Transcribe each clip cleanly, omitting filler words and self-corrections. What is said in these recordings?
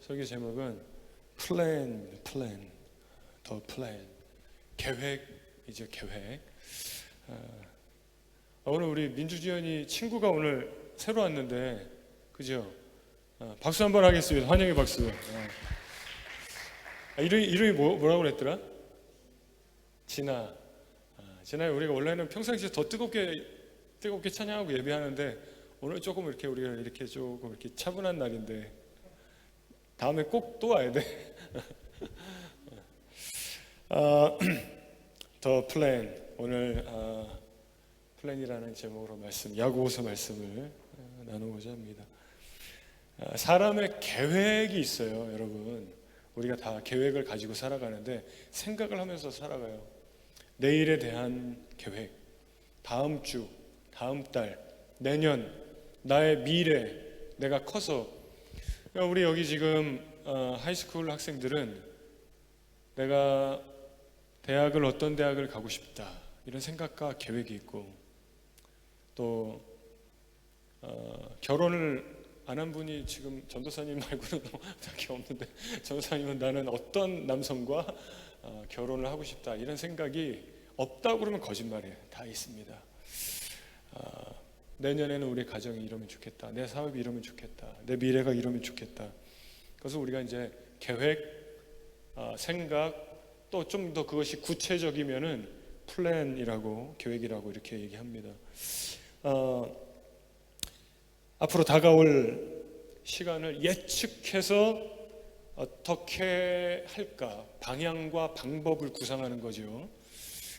설교 제목은 플랜, 더 플랜, 계획이죠, 계획. 오늘 우리 민주지연이 친구가 오늘 새로 왔는데, 그죠? 박수 한번 하겠습니다. 환영의 박수. 이름이 뭐라고 그랬더라? 진아. 진아야, 우리가 원래는 평상시에 더 뜨겁게 찬양하고 예배하는데 오늘 조금 이렇게 우리가 이렇게 조금 이렇게 차분한 날인데 다음에 꼭 또 와야 돼. 더 플랜, 오늘 플랜이라는 제목으로 야고보서 말씀을 나누고자 합니다. 사람의 계획이 있어요, 여러분. 우리가 다 계획을 가지고 살아가는데 생각을 하면서 살아가요. 내일에 대한 계획, 다음 주, 다음 달, 내년, 나의 미래, 내가 커서. 우리 여기 지금 하이스쿨 학생들은 내가 어떤 대학을 가고 싶다, 이런 생각과 계획이 있고, 또 결혼을 안 한 분이 지금 전도사님 말고는 딱히 없는데, 전도사님은 나는 어떤 남성과 결혼을 하고 싶다, 이런 생각이 없다고 그러면 거짓말이에요. 다 있습니다. 내년에는 우리 가정이 이러면 좋겠다, 내 사업이 이러면 좋겠다, 내 미래가 이러면 좋겠다. 그래서 우리가 이제 계획, 생각, 또 좀 더 그것이 구체적이면은 플랜이라고, 계획이라고 이렇게 얘기합니다. 앞으로 다가올 시간을 예측해서 어떻게 할까, 방향과 방법을 구상하는 거죠.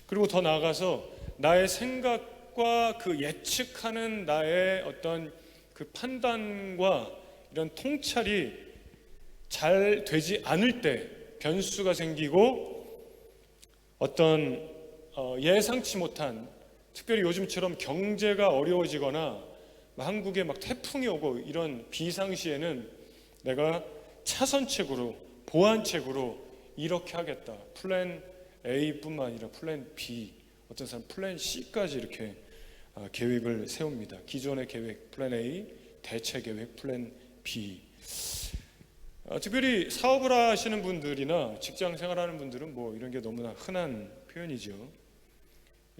그리고 더 나아가서 나의 생각과 그 예측하는 나의 어떤 그 판단과 이런 통찰이 잘 되지 않을 때 변수가 생기고, 어떤 예상치 못한, 특별히 요즘처럼 경제가 어려워지거나 한국에 막 태풍이 오고 이런 비상시에는 내가 차선책으로, 보완책으로 이렇게 하겠다, 플랜 A뿐만 아니라 플랜 B, 어떤 사람 플랜 C까지 이렇게 계획을 세웁니다. 기존의 계획 플랜 A, 대체 계획 플랜 B. 특별히 사업을 하시는 분들이나 직장 생활하는 분들은 뭐 이런 게 너무나 흔한 표현이죠.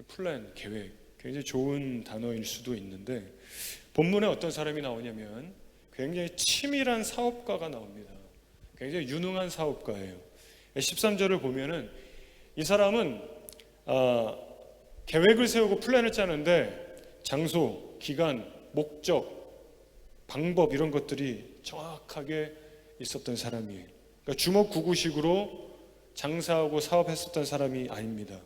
플랜, 계획, 굉장히 좋은 단어일 수도 있는데, 본문에 어떤 사람이 나오냐면 굉장히 치밀한 사업가가 나옵니다. 굉장히 유능한 사업가예요. 13절을 보면은 이 사람은 계획을 세우고 플랜을 짜는데 장소, 기간, 목적, 방법, 이런 것들이 정확하게 있었던 사람이에요. 그러니까 주먹구구식으로 장사하고 사업했었던 사람이 아닙니다.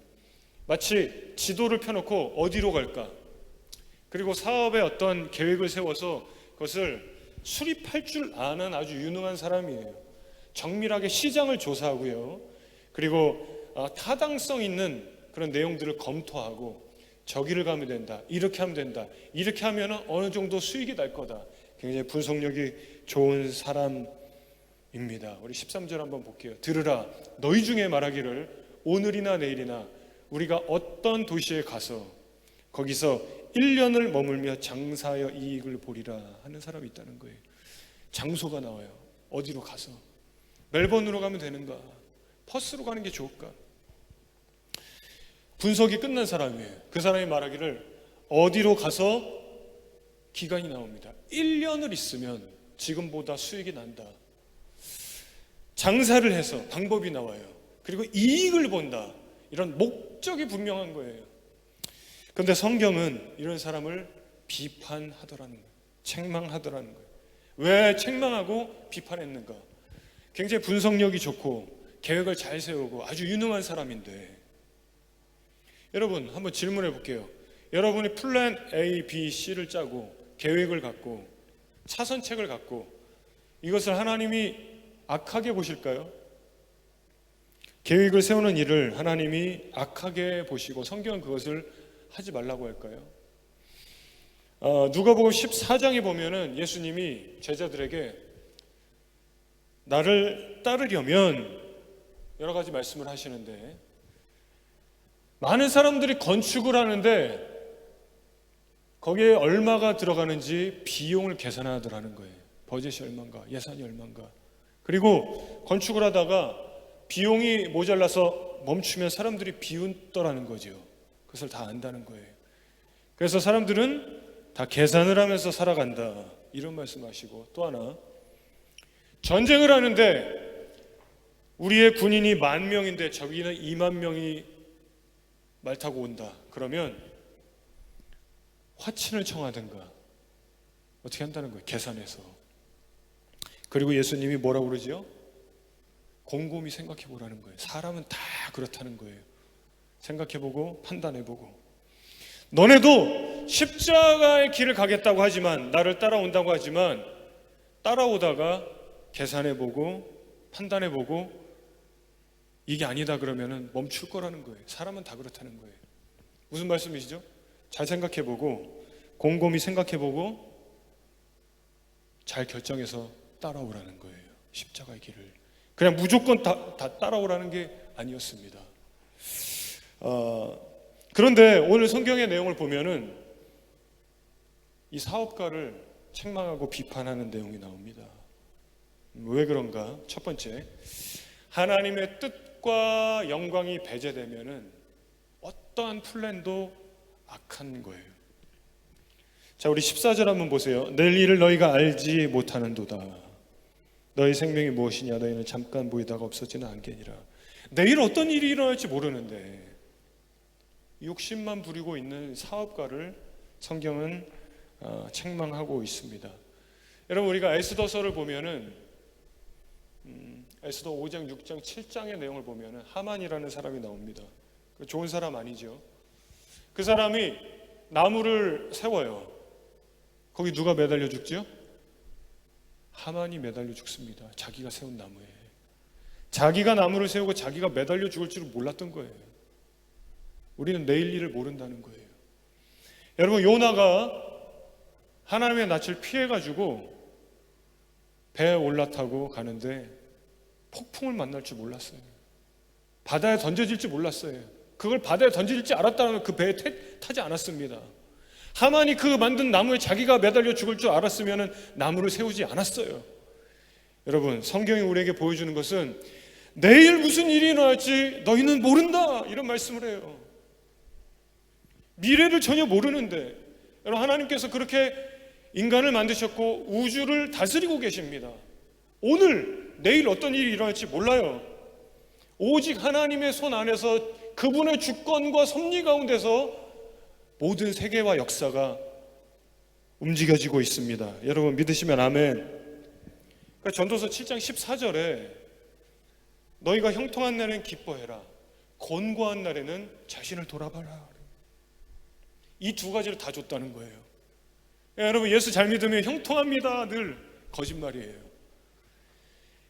마치 지도를 펴놓고 어디로 갈까, 그리고 사업에 어떤 계획을 세워서 그것을 수립할 줄 아는 아주 유능한 사람이에요. 정밀하게 시장을 조사하고요, 그리고 타당성 있는 그런 내용들을 검토하고, 저기를 가면 된다, 이렇게 하면 된다, 이렇게 하면 어느 정도 수익이 날 거다. 굉장히 분석력이 좋은 사람입니다. 우리 13절 한번 볼게요. 들으라, 너희 중에 말하기를 오늘이나 내일이나 우리가 어떤 도시에 가서 거기서 1년을 머물며 장사하여 이익을 보리라 하는 사람이 있다는 거예요. 장소가 나와요. 어디로 가서, 멜번으로 가면 되는가, 퍼스로 가는 게 좋을까. 분석이 끝난 사람이에요. 그 사람이 말하기를 어디로 가서 기간이 나옵니다. 1년을 있으면 지금보다 수익이 난다. 장사를 해서 방법이 나와요. 그리고 이익을 본다. 이런 목적이 분명한 거예요. 그런데 성경은 이런 사람을 비판하더라는 거예요. 책망하더라는 거예요. 왜 책망하고 비판했는가? 굉장히 분석력이 좋고 계획을 잘 세우고 아주 유능한 사람인데, 여러분 한번 질문해 볼게요. 여러분이 플랜 A, B, C를 짜고 계획을 갖고 차선책을 갖고 이것을 하나님이 악하게 보실까요? 계획을 세우는 일을 하나님이 악하게 보시고 성경은 그것을 하지 말라고 할까요? 누가복음 14장에 보면은 예수님이 제자들에게 나를 따르려면 여러 가지 말씀을 하시는데, 많은 사람들이 건축을 하는데 거기에 얼마가 들어가는지 비용을 계산하더라는 거예요. 버젯이 얼마인가, 예산이 얼마인가. 그리고 건축을 하다가 비용이 모자라서 멈추면 사람들이 비웃더라는 거죠. 그것을 다 안다는 거예요. 그래서 사람들은 다 계산을 하면서 살아간다, 이런 말씀하시고, 또 하나, 전쟁을 하는데 우리의 군인이 10,000명인데 저기는 20,000명이 말 타고 온다. 그러면 화친을 청하든가 어떻게 한다는 거예요. 계산해서. 그리고 예수님이 뭐라고 그러지요? 곰곰이 생각해 보라는 거예요. 사람은 다 그렇다는 거예요. 생각해 보고 판단해 보고. 너네도 십자가의 길을 가겠다고 하지만, 나를 따라온다고 하지만, 따라오다가 계산해 보고 판단해 보고 이게 아니다 그러면은 멈출 거라는 거예요. 사람은 다 그렇다는 거예요. 무슨 말씀이시죠? 잘 생각해 보고 곰곰이 생각해 보고 잘 결정해서 따라오라는 거예요. 십자가의 길을 그냥 무조건 다 따라오라는 게 아니었습니다. 그런데 오늘 성경의 내용을 보면은 이 사업가를 책망하고 비판하는 내용이 나옵니다. 왜 그런가? 첫 번째, 하나님의 뜻과 영광이 배제되면은 어떠한 플랜도 악한 거예요. 자, 우리 14절 한번 보세요. 내일 일을 너희가 알지 못하는도다. 너희 생명이 무엇이냐? 너희는 잠깐 보이다가 없어지는 안개니라. 내일 어떤 일이 일어날지 모르는데 욕심만 부리고 있는 사업가를 성경은 책망하고 있습니다. 여러분, 우리가 에스더서를 보면은 에스더 5장, 6장, 7장의 내용을 보면은 하만이라는 사람이 나옵니다. 좋은 사람 아니죠. 그 사람이 나무를 세워요. 거기 누가 매달려 죽지요? 하만이 매달려 죽습니다. 자기가 세운 나무에. 자기가 나무를 세우고 자기가 매달려 죽을 줄은 몰랐던 거예요. 우리는 내일 일을 모른다는 거예요. 여러분, 요나가 하나님의 낯을 피해가지고 배에 올라타고 가는데 폭풍을 만날 줄 몰랐어요. 바다에 던져질 줄 몰랐어요. 그걸 바다에 던질 줄 알았다면 그 배에 타지 않았습니다. 하만이 그 만든 나무에 자기가 매달려 죽을 줄 알았으면 나무를 세우지 않았어요. 여러분, 성경이 우리에게 보여주는 것은 내일 무슨 일이 일어날지 너희는 모른다, 이런 말씀을 해요. 미래를 전혀 모르는데, 여러분, 하나님께서 그렇게 인간을 만드셨고 우주를 다스리고 계십니다. 오늘 내일 어떤 일이 일어날지 몰라요. 오직 하나님의 손 안에서 그분의 주권과 섭리 가운데서 모든 세계와 역사가 움직여지고 있습니다. 여러분, 믿으시면 아멘. 그러니까 전도서 7장 14절에 너희가 형통한 날에는 기뻐해라, 곤고한 날에는 자신을 돌아봐라. 이 두 가지를 다 줬다는 거예요. 여러분, 예수 잘 믿으면 형통합니다. 늘 거짓말이에요.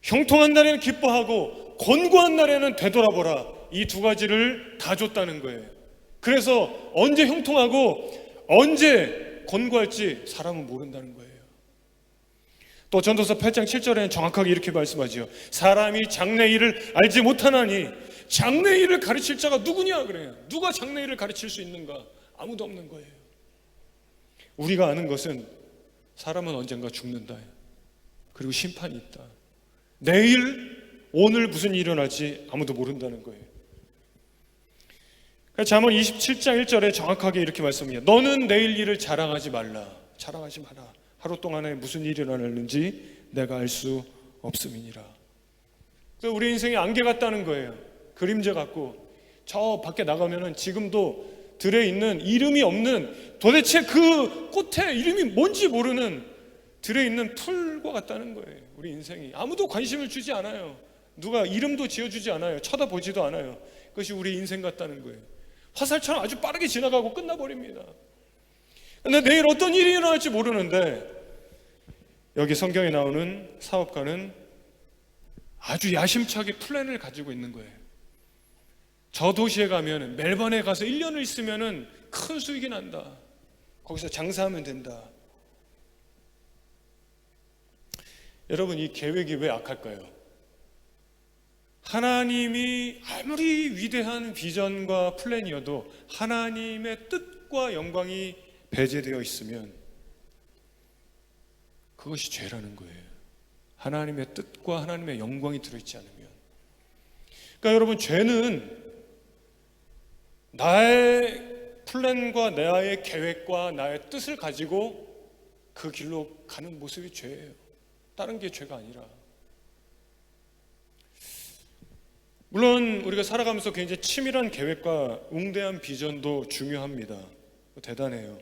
형통한 날에는 기뻐하고 곤고한 날에는 되돌아보라. 이 두 가지를 다 줬다는 거예요. 그래서 언제 형통하고 언제 곤고할지 사람은 모른다는 거예요. 또 전도서 8장 7절에는 정확하게 이렇게 말씀하지요. 사람이 장래일을 알지 못하나니 장래일을 가르칠 자가 누구냐 그래요. 누가 장래일을 가르칠 수 있는가? 아무도 없는 거예요. 우리가 아는 것은 사람은 언젠가 죽는다, 그리고 심판이 있다. 내일, 오늘 무슨 일이 일어날지 아무도 모른다는 거예요. 잠언 27장 1절에 정확하게 이렇게 말씀해요. 너는 내일 일을 자랑하지 말라. 자랑하지 마라. 하루 동안에 무슨 일이 일어났는지 내가 알 수 없음이니라. 그래서 우리 인생이 안개 같다는 거예요. 그림자 같고, 저 밖에 나가면은 지금도 들에 있는 이름이 없는, 도대체 그 꽃의 이름이 뭔지 모르는 들에 있는 풀과 같다는 거예요. 우리 인생이 아무도 관심을 주지 않아요. 누가 이름도 지어주지 않아요. 쳐다보지도 않아요. 그것이 우리 인생 같다는 거예요. 화살처럼 아주 빠르게 지나가고 끝나버립니다. 그런데 내일 어떤 일이 일어날지 모르는데, 여기 성경에 나오는 사업가는 아주 야심차게 플랜을 가지고 있는 거예요. 저 도시에 가면, 멜번에 가서 1년을 있으면 큰 수익이 난다. 거기서 장사하면 된다. 여러분, 이 계획이 왜 악할까요? 하나님이 아무리 위대한 비전과 플랜이어도 하나님의 뜻과 영광이 배제되어 있으면 그것이 죄라는 거예요. 하나님의 뜻과 하나님의 영광이 들어있지 않으면. 그러니까 여러분, 죄는 나의 플랜과 나의 계획과 나의 뜻을 가지고 그 길로 가는 모습이 죄예요. 다른 게 죄가 아니라. 물론 우리가 살아가면서 굉장히 치밀한 계획과 웅대한 비전도 중요합니다. 대단해요.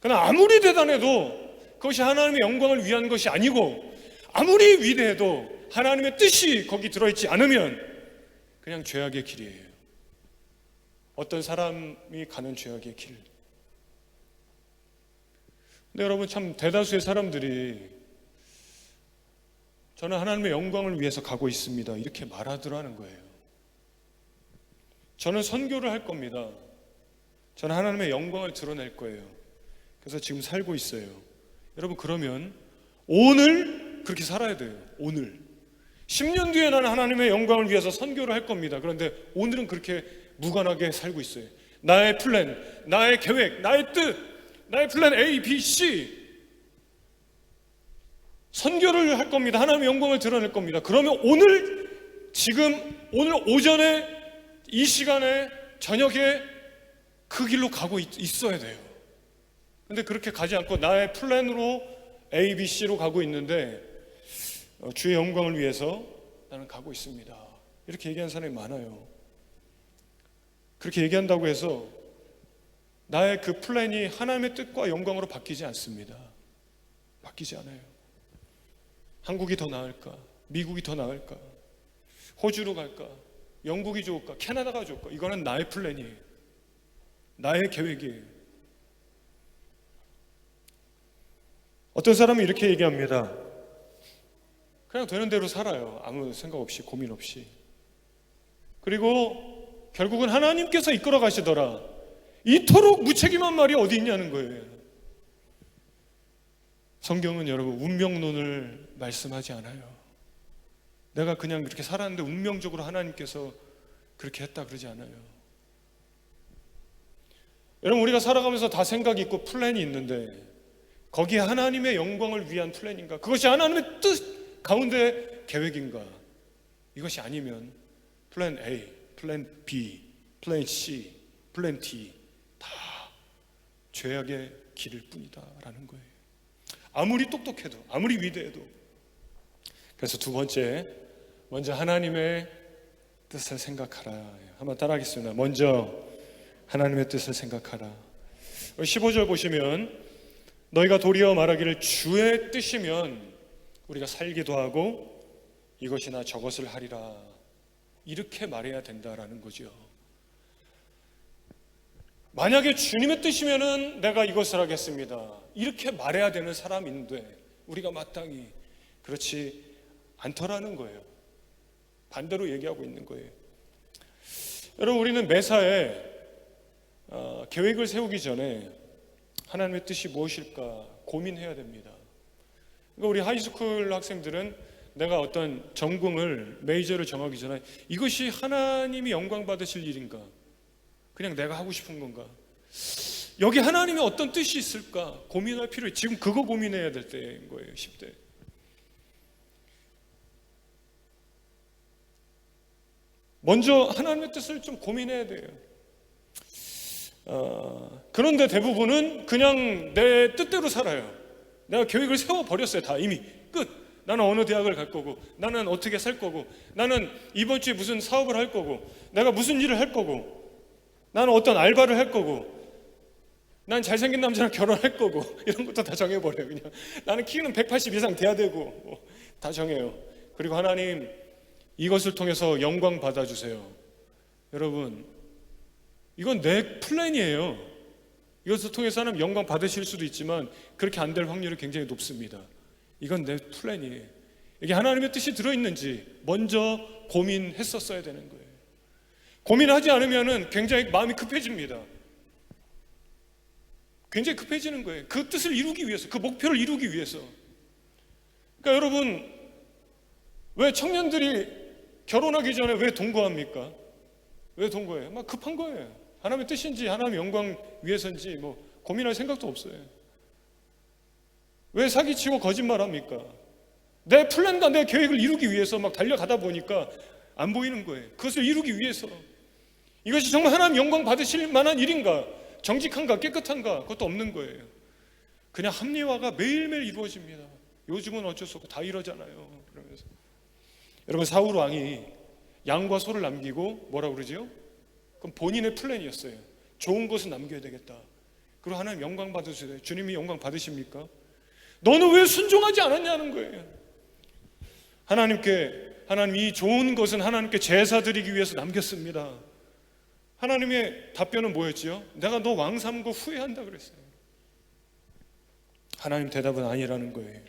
그러나 아무리 대단해도 그것이 하나님의 영광을 위한 것이 아니고, 아무리 위대해도 하나님의 뜻이 거기 들어있지 않으면 그냥 죄악의 길이에요. 어떤 사람이 가는 죄악의 길. 근데 여러분, 참 대다수의 사람들이 저는 하나님의 영광을 위해서 가고 있습니다, 이렇게 말하더라는 거예요. 저는 선교를 할 겁니다. 저는 하나님의 영광을 드러낼 거예요. 그래서 지금 살고 있어요. 여러분, 그러면 오늘 그렇게 살아야 돼요. 오늘 10년 뒤에 나는 하나님의 영광을 위해서 선교를 할 겁니다. 그런데 오늘은 그렇게 무관하게 살고 있어요. 나의 플랜, 나의 계획, 나의 뜻, 나의 플랜 A, B, C, 선교를 할 겁니다. 하나님의 영광을 드러낼 겁니다. 그러면 오늘, 지금 오늘 오전에, 이 시간에, 저녁에 그 길로 가고 있어야 돼요. 근데 그렇게 가지 않고 나의 플랜으로 A, B, C로 가고 있는데 주의 영광을 위해서 나는 가고 있습니다, 이렇게 얘기하는 사람이 많아요. 그렇게 얘기한다고 해서 나의 그 플랜이 하나님의 뜻과 영광으로 바뀌지 않습니다. 바뀌지 않아요. 한국이 더 나을까? 미국이 더 나을까? 호주로 갈까? 영국이 좋을까? 캐나다가 좋을까? 이거는 나의 플랜이에요. 나의 계획이에요. 어떤 사람은 이렇게 얘기합니다. 그냥 되는 대로 살아요. 아무 생각 없이, 고민 없이. 그리고 결국은 하나님께서 이끌어 가시더라. 이토록 무책임한 말이 어디 있냐는 거예요. 성경은 여러분, 운명론을 말씀하지 않아요. 내가 그냥 그렇게 살았는데 운명적으로 하나님께서 그렇게 했다 그러지 않아요. 여러분, 우리가 살아가면서 다 생각이 있고 플랜이 있는데 거기에 하나님의 영광을 위한 플랜인가? 그것이 하나님의 뜻 가운데 계획인가? 이것이 아니면 플랜 A, 플랜 B, 플랜 C, 플랜 D 다 죄악의 길일 뿐이다 라는 거예요. 아무리 똑똑해도, 아무리 위대해도. 그래서 두 번째, 먼저 하나님의 뜻을 생각하라. 한번 따라하겠습니다. 먼저 하나님의 뜻을 생각하라. 15절 보시면 너희가 도리어 말하기를 주의 뜻이면 우리가 살기도 하고 이것이나 저것을 하리라, 이렇게 말해야 된다라는 거죠. 만약에 주님의 뜻이면은 내가 이것을 하겠습니다, 이렇게 말해야 되는 사람인데 우리가 마땅히 그렇지 않더라는 거예요. 반대로 얘기하고 있는 거예요. 여러분, 우리는 매사에 계획을 세우기 전에 하나님의 뜻이 무엇일까 고민해야 됩니다. 그러니까 우리 하이스쿨 학생들은 내가 어떤 전공을, 메이저를 정하기 전에 이것이 하나님이 영광 받으실 일인가, 그냥 내가 하고 싶은 건가, 여기 하나님의 어떤 뜻이 있을까 고민할 필요해. 지금 그거 고민해야 될 때인 거예요. 10대. 먼저 하나님의 뜻을 좀 고민해야 돼요. 그런데 대부분은 그냥 내 뜻대로 살아요. 내가 계획을 세워버렸어요. 다 이미 끝. 나는 어느 대학을 갈 거고, 나는 어떻게 살 거고, 나는 이번 주에 무슨 사업을 할 거고, 내가 무슨 일을 할 거고, 나는 어떤 알바를 할 거고, 난 잘생긴 남자랑 결혼할 거고, 이런 것도 다 정해버려요. 그냥 나는 키는 180 이상 돼야 되고, 다 정해요. 그리고 하나님, 이것을 통해서 영광 받아주세요. 여러분, 이건 내 플랜이에요. 이것을 통해서 하나님 영광 받으실 수도 있지만 그렇게 안 될 확률이 굉장히 높습니다. 이건 내 플랜이에요. 이게 하나님의 뜻이 들어있는지 먼저 고민했었어야 되는 거예요. 고민하지 않으면 굉장히 마음이 급해집니다. 굉장히 급해지는 거예요. 그 뜻을 이루기 위해서, 그 목표를 이루기 위해서. 그러니까 여러분, 왜 청년들이 결혼하기 전에 왜 동거합니까? 왜 동거해요? 막 급한 거예요. 하나님의 뜻인지 하나님의 영광 위해서인지 뭐 고민할 생각도 없어요. 왜 사기치고 거짓말합니까? 내 플랜과 내 계획을 이루기 위해서 막 달려가다 보니까 안 보이는 거예요. 그것을 이루기 위해서 이것이 정말 하나님 영광 받으실 만한 일인가, 정직한가, 깨끗한가, 그것도 없는 거예요. 그냥 합리화가 매일매일 이루어집니다. 요즘은 어쩔 수 없고 다 이러잖아요. 그러면서 여러분, 사울 왕이 양과 소를 남기고 뭐라고 그러지요? 그럼 본인의 플랜이었어요. 좋은 것은 남겨야 되겠다. 그리고 하나님 영광 받으셔야 돼요. 주님이 영광 받으십니까? 너는 왜 순종하지 않았냐는 거예요. 하나님 이 좋은 것은 하나님께 제사 드리기 위해서 남겼습니다. 하나님의 답변은 뭐였지요? 내가 너 왕 삼은 거 후회한다 그랬어요. 하나님 대답은 아니라는 거예요.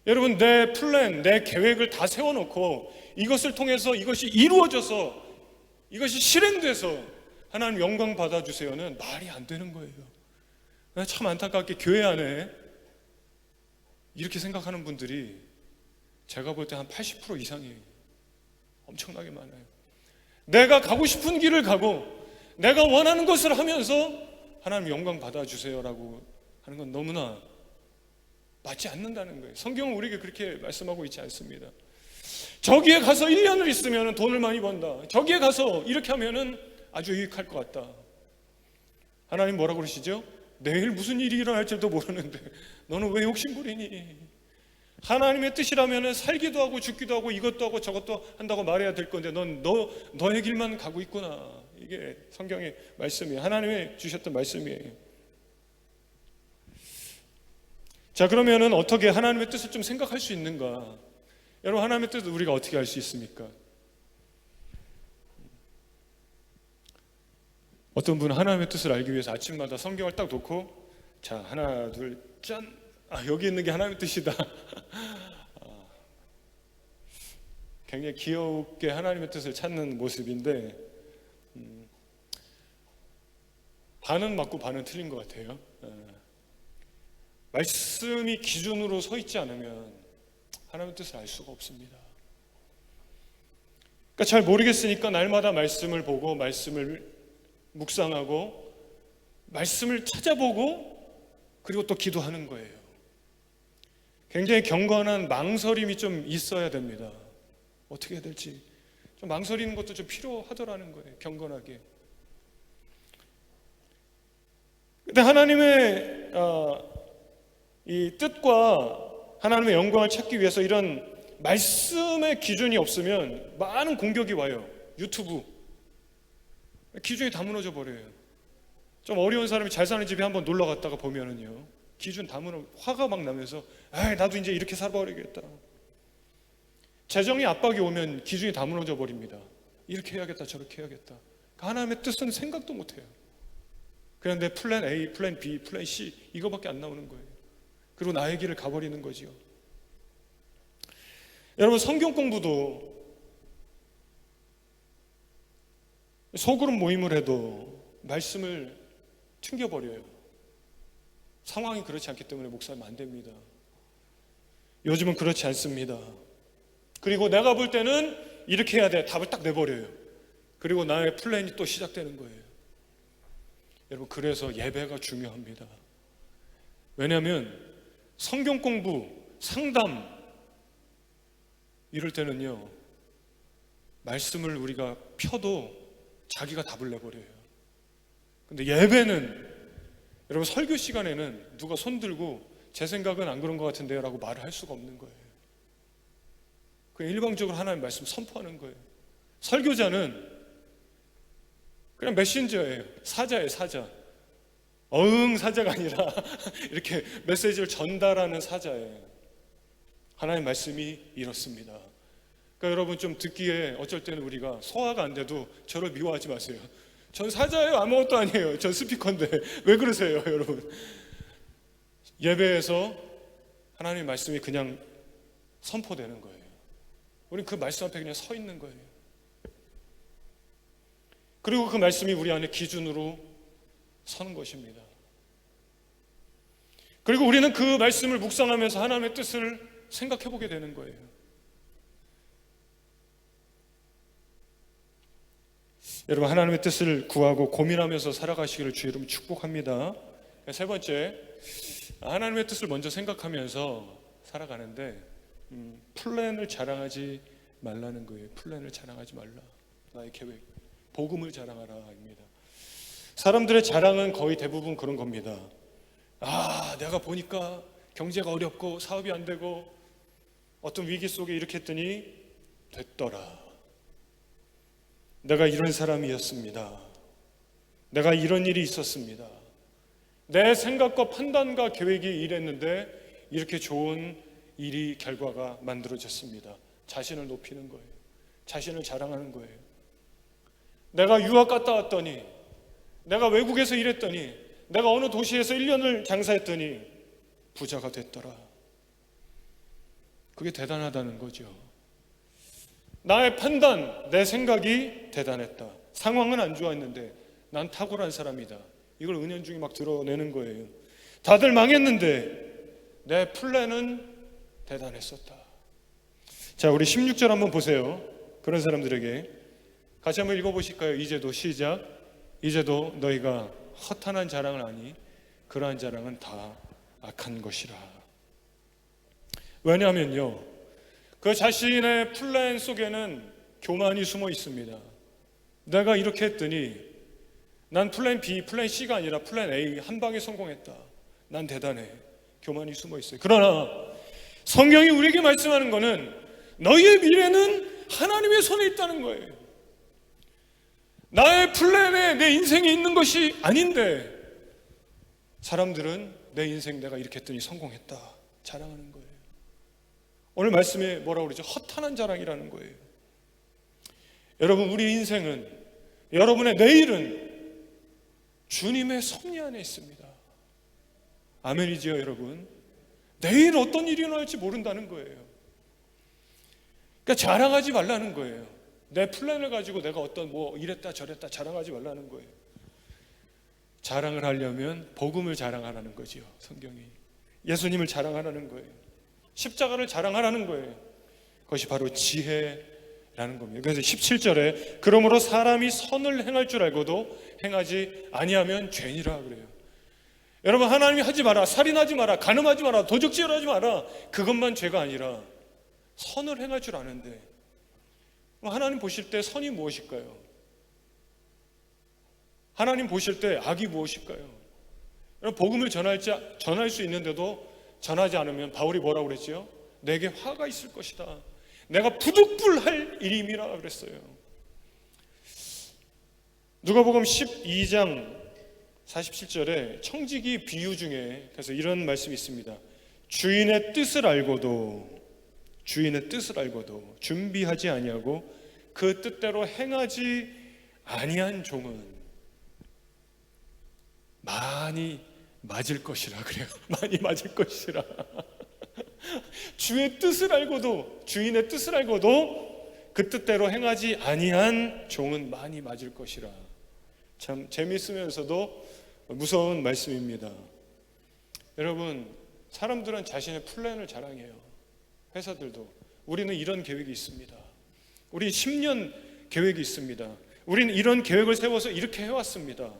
여러분, 내 플랜, 내 계획을 다 세워놓고 이것을 통해서 이것이 이루어져서 이것이 실행돼서 하나님 영광 받아주세요는 말이 안 되는 거예요. 참 안타깝게 교회 안에 이렇게 생각하는 분들이 제가 볼 때 한 80% 이상이에요. 엄청나게 많아요. 내가 가고 싶은 길을 가고 내가 원하는 것을 하면서 하나님 영광 받아주세요라고 하는 건 너무나 맞지 않는다는 거예요. 성경은 우리에게 그렇게 말씀하고 있지 않습니다. 저기에 가서 1년을 있으면 돈을 많이 번다. 저기에 가서 이렇게 하면 아주 유익할 것 같다. 하나님 뭐라고 그러시죠? 내일 무슨 일이 일어날지도 모르는데 너는 왜 욕심부리니? 하나님의 뜻이라면 살기도 하고 죽기도 하고 이것도 하고 저것도 한다고 말해야 될 건데 넌 너의 길만 가고 있구나. 이게 성경의 말씀이에요. 하나님이 주셨던 말씀이에요. 자, 그러면은 어떻게 하나님의 뜻을 좀 생각할 수 있는가? 여러분, 하나님의 뜻을 우리가 어떻게 알 수 있습니까? 어떤 분은 하나님의 뜻을 알기 위해서 아침마다 성경을 딱 놓고 자, 하나 둘 짠, 여기 있는 게 하나님의 뜻이다. 굉장히 귀엽게 하나님의 뜻을 찾는 모습인데 반은 맞고 반은 틀린 것 같아요. 말씀이 기준으로 서 있지 않으면 하나님의 뜻을 알 수가 없습니다. 그러니까 잘 모르겠으니까 날마다 말씀을 보고 말씀을 묵상하고 말씀을 찾아보고 그리고 또 기도하는 거예요. 굉장히 경건한 망설임이 좀 있어야 됩니다. 어떻게 해야 될지 좀 망설이는 것도 좀 필요하더라는 거예요. 경건하게. 근데 하나님의 이 뜻과 하나님의 영광을 찾기 위해서 이런 말씀의 기준이 없으면 많은 공격이 와요. 유튜브 기준이 다 무너져 버려요. 좀 어려운 사람이 잘 사는 집에 한번 놀러 갔다가 보면은요, 기준 다 무너져 화가 막 나면서 나도 이제 이렇게 살아버리겠다. 재정의 압박이 오면 기준이 다 무너져 버립니다. 이렇게 해야겠다 저렇게 해야겠다. 하나님의 뜻은 생각도 못해요. 그냥 내 플랜 A, 플랜 B, 플랜 C 이거밖에 안 나오는 거예요. 그리고 나의 길을 가버리는 거지요. 여러분, 성경 공부도 소그룹 모임을 해도 말씀을 튕겨버려요. 상황이 그렇지 않기 때문에 목사님 안 됩니다. 요즘은 그렇지 않습니다. 그리고 내가 볼 때는 이렇게 해야 돼. 답을 딱 내버려요. 그리고 나의 플랜이 또 시작되는 거예요. 여러분, 그래서 예배가 중요합니다. 왜냐하면 성경 공부, 상담 이럴 때는요, 말씀을 우리가 펴도 자기가 답을 내버려요. 근데 예배는 여러분, 설교 시간에는 누가 손들고 제 생각은 안 그런 것 같은데요 라고 말을 할 수가 없는 거예요. 그냥 일방적으로 하나님의 말씀 선포하는 거예요. 설교자는 그냥 메신저예요. 사자예요, 사자. 사자가 아니라 이렇게 메시지를 전달하는 사자예요. 하나님의 말씀이 이렇습니다. 그러니까 여러분, 좀 듣기에 어쩔 때는 우리가 소화가 안 돼도 저를 미워하지 마세요. 전 사자예요. 아무것도 아니에요. 전 스피커인데 왜 그러세요, 여러분? 예배에서 하나님의 말씀이 그냥 선포되는 거예요. 우리는 그 말씀 앞에 그냥 서 있는 거예요. 그리고 그 말씀이 우리 안에 기준으로 서는 것입니다. 그리고 우리는 그 말씀을 묵상하면서 하나님의 뜻을 생각해 보게 되는 거예요. 여러분, 하나님의 뜻을 구하고 고민하면서 살아가시기를 주 이름 축복합니다. 세 번째, 하나님의 뜻을 먼저 생각하면서 살아가는데 플랜을 자랑하지 말라는 거예요. 플랜을 자랑하지 말라. 나의 계획, 복음을 자랑하라입니다. 사람들의 자랑은 거의 대부분 그런 겁니다. 내가 보니까 경제가 어렵고 사업이 안 되고 어떤 위기 속에 이렇게 했더니 됐더라. 내가 이런 사람이었습니다. 내가 이런 일이 있었습니다. 내 생각과 판단과 계획이 이랬는데 이렇게 좋은 일이 결과가 만들어졌습니다. 자신을 높이는 거예요. 자신을 자랑하는 거예요. 내가 유학 갔다 왔더니, 내가 외국에서 일했더니, 내가 어느 도시에서 1년을 장사했더니 부자가 됐더라. 그게 대단하다는 거죠. 나의 판단, 내 생각이 대단했다. 상황은 안 좋았는데 난 탁월한 사람이다. 이걸 은연중에 막 드러내는 거예요. 다들 망했는데 내 플랜은 대단했었다. 자, 우리 16절 한번 보세요. 그런 사람들에게 같이 한번 읽어보실까요? 이제도 시작. 이제도 너희가 허탄한 자랑을 하니 그러한 자랑은 다 악한 것이라. 왜냐하면요, 그 자신의 플랜 속에는 교만이 숨어 있습니다. 내가 이렇게 했더니 난 플랜 B, 플랜 C가 아니라 플랜 A 한 방에 성공했다. 난 대단해. 교만이 숨어 있어요. 그러나 성경이 우리에게 말씀하는 것은 너희의 미래는 하나님의 손에 있다는 거예요. 나의 플랜에 내 인생이 있는 것이 아닌데 사람들은 내 인생 내가 이렇게 했더니 성공했다 자랑하는 거예요. 오늘 말씀에 뭐라고 그러죠? 허탄한 자랑이라는 거예요. 여러분, 우리 인생은, 여러분의 내일은 주님의 섭리 안에 있습니다. 아멘이지요, 여러분? 내일 어떤 일이 일어날지 모른다는 거예요. 그러니까 자랑하지 말라는 거예요. 내 플랜을 가지고 내가 어떤 이랬다 저랬다 자랑하지 말라는 거예요. 자랑을 하려면 복음을 자랑하라는 거죠. 성경이 예수님을 자랑하라는 거예요. 십자가를 자랑하라는 거예요. 그것이 바로 지혜라는 겁니다. 그래서 17절에 그러므로 사람이 선을 행할 줄 알고도 행하지 아니하면 죄니라 그래요. 여러분, 하나님이 하지 마라, 살인하지 마라, 간음하지 마라, 도적질하지 마라, 그것만 죄가 아니라 선을 행할 줄 아는데, 하나님 보실 때 선이 무엇일까요? 하나님 보실 때 악이 무엇일까요? 복음을 전할 수 있는데도 전하지 않으면 바울이 뭐라고 그랬죠? 내게 화가 있을 것이다. 내가 부득불할 일임이라 그랬어요. 누가복음 12장 47절에 청지기 비유 중에 그래서 이런 말씀이 있습니다. 주인의 뜻을 알고도 준비하지 아니하고 그 뜻대로 행하지 아니한 종은 많이 맞을 것이라 그래요. 많이 맞을 것이라. 주인의 뜻을 알고도 그 뜻대로 행하지 아니한 종은 많이 맞을 것이라. 참 재미있으면서도 무서운 말씀입니다. 여러분, 사람들은 자신의 플랜을 자랑해요. 회사들도. 우리는 이런 계획이 있습니다. 우리 10년 계획이 있습니다. 우리는 이런 계획을 세워서 이렇게 해왔습니다.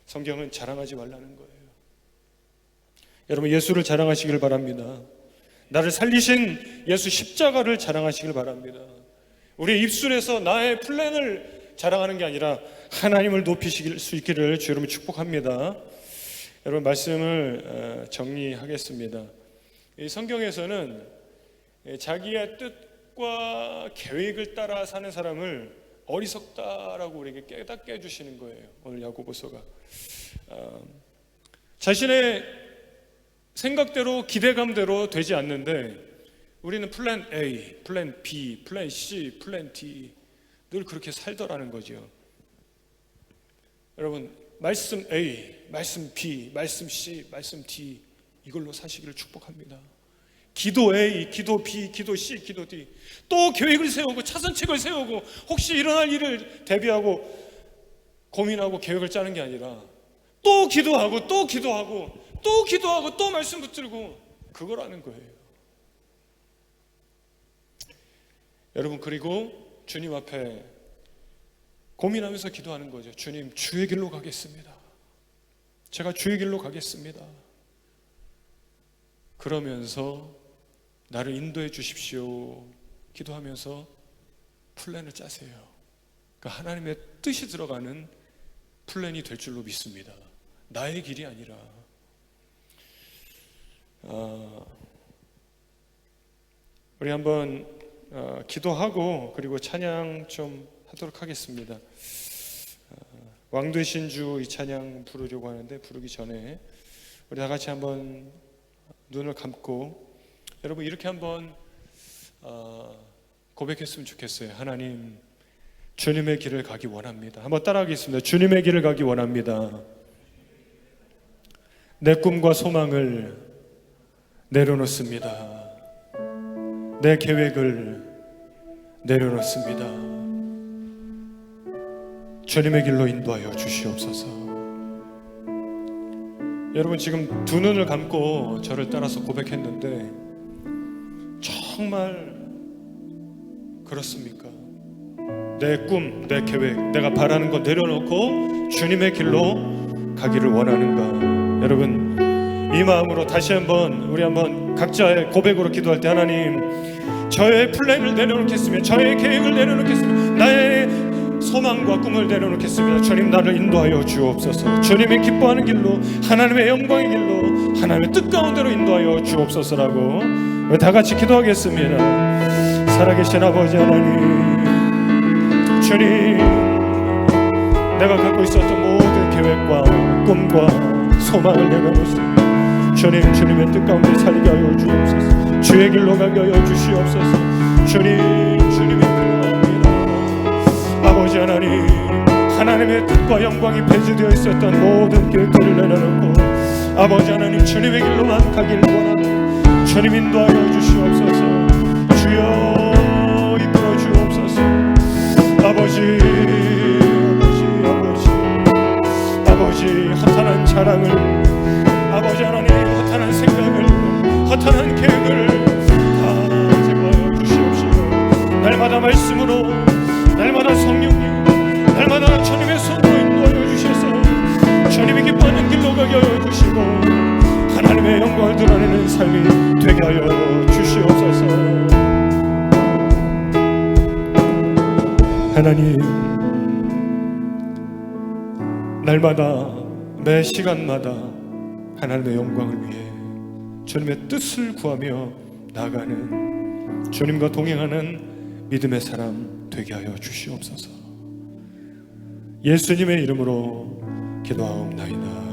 성경은 자랑하지 말라는 거예요. 여러분, 예수를 자랑하시길 바랍니다. 나를 살리신 예수 십자가를 자랑하시길 바랍니다. 우리 입술에서 나의 플랜을 자랑하는 게 아니라 하나님을 높이실 수 있기를 주 여러분 축복합니다. 여러분, 말씀을 정리하겠습니다. 이 성경에서는 자기의 뜻과 계획을 따라 사는 사람을 어리석다라고 우리에게 깨닫게 해주시는 거예요. 오늘 야고보서가 자신의 생각대로 기대감대로 되지 않는데 우리는 플랜 A, 플랜 B, 플랜 C, 플랜 D 늘 그렇게 살더라는 거죠. 여러분, 말씀 A, 말씀 B, 말씀 C, 말씀 D 이걸로 사시기를 축복합니다. 기도 A, 기도 B, 기도 C, 기도 D 또 계획을 세우고 차선책을 세우고 혹시 일어날 일을 대비하고 고민하고 계획을 짜는 게 아니라 또 기도하고 또 기도하고 또 기도하고 또 말씀 붙들고 그거라는 거예요. 여러분, 그리고 주님 앞에 고민하면서 기도하는 거죠. 주님, 주의 길로 가겠습니다. 제가 주의 길로 가겠습니다. 그러면서 나를 인도해 주십시오 기도하면서 플랜을 짜세요. 그러니까 하나님의 뜻이 들어가는 플랜이 될 줄로 믿습니다. 나의 길이 아니라. 우리 한번 기도하고 그리고 찬양 좀 하도록 하겠습니다. 왕 되신 주 이 찬양 부르려고 하는데 부르기 전에 우리 다 같이 한번 눈을 감고 여러분 이렇게 한번 고백했으면 좋겠어요. 하나님, 주님의 길을 가기 원합니다. 한번 따라하겠습니다. 주님의 길을 가기 원합니다. 내 꿈과 소망을 내려놓습니다. 내 계획을 내려놓습니다. 주님의 길로 인도하여 주시옵소서. 여러분 지금 두 눈을 감고 저를 따라서 고백했는데 정말 그렇습니까? 내 꿈, 내 계획, 내가 바라는 거 내려놓고 주님의 길로 가기를 원하는가? 여러분 이 마음으로 다시 한번 우리 한번 각자의 고백으로 기도할 때 하나님, 저의 플랜을 내려놓겠습니다. 저의 계획을 내려놓겠습니다. 나의 소망과 꿈을 내려놓겠습니다. 주님 나를 인도하여 주옵소서. 주님이 기뻐하는 길로, 하나님의 영광의 길로, 하나님의 뜻 가운데로 인도하여 주옵소서라고 다 같이 기도하겠습니다. 살아계신 아버지 하나님, 주님, 내가 갖고 있었던 모든 계획과 꿈과 소망을 내려놓습니다. 주님, 주님의 뜻 가운데 살게 하여 주옵소서. 주의 길로 가게 하여 주시옵소서. 주님, 주님이 필요합니다. 아버지 하나님, 하나님의 뜻과 영광이 배제되어 있었던 모든 계획들을 내려놓고 아버지 하나님, 주님의 길로만 가기를 원합니다. 주님 인도하여 주시옵소서. 주여 이끌어 주옵소서. 아버지, 허탄한 자랑을, 아버지 하나님, 허탄한 생각을, 허탄한 계획을 다 제거하여 주시옵시고, 날마다 말씀으로, 날마다 성령님, 날마다 주님의 손으로 인도하여 주셔서 주님이 기뻐하는 길로 가게 하여 주시고 하나님의 영광을 드러내는 삶이 되게 하여 주시옵소서. 하나님, 날마다 매 시간마다 하나님의 영광을 위해 주님의 뜻을 구하며 나아가는 주님과 동행하는 믿음의 사람 되게 하여 주시옵소서. 예수님의 이름으로 기도하옵나이다.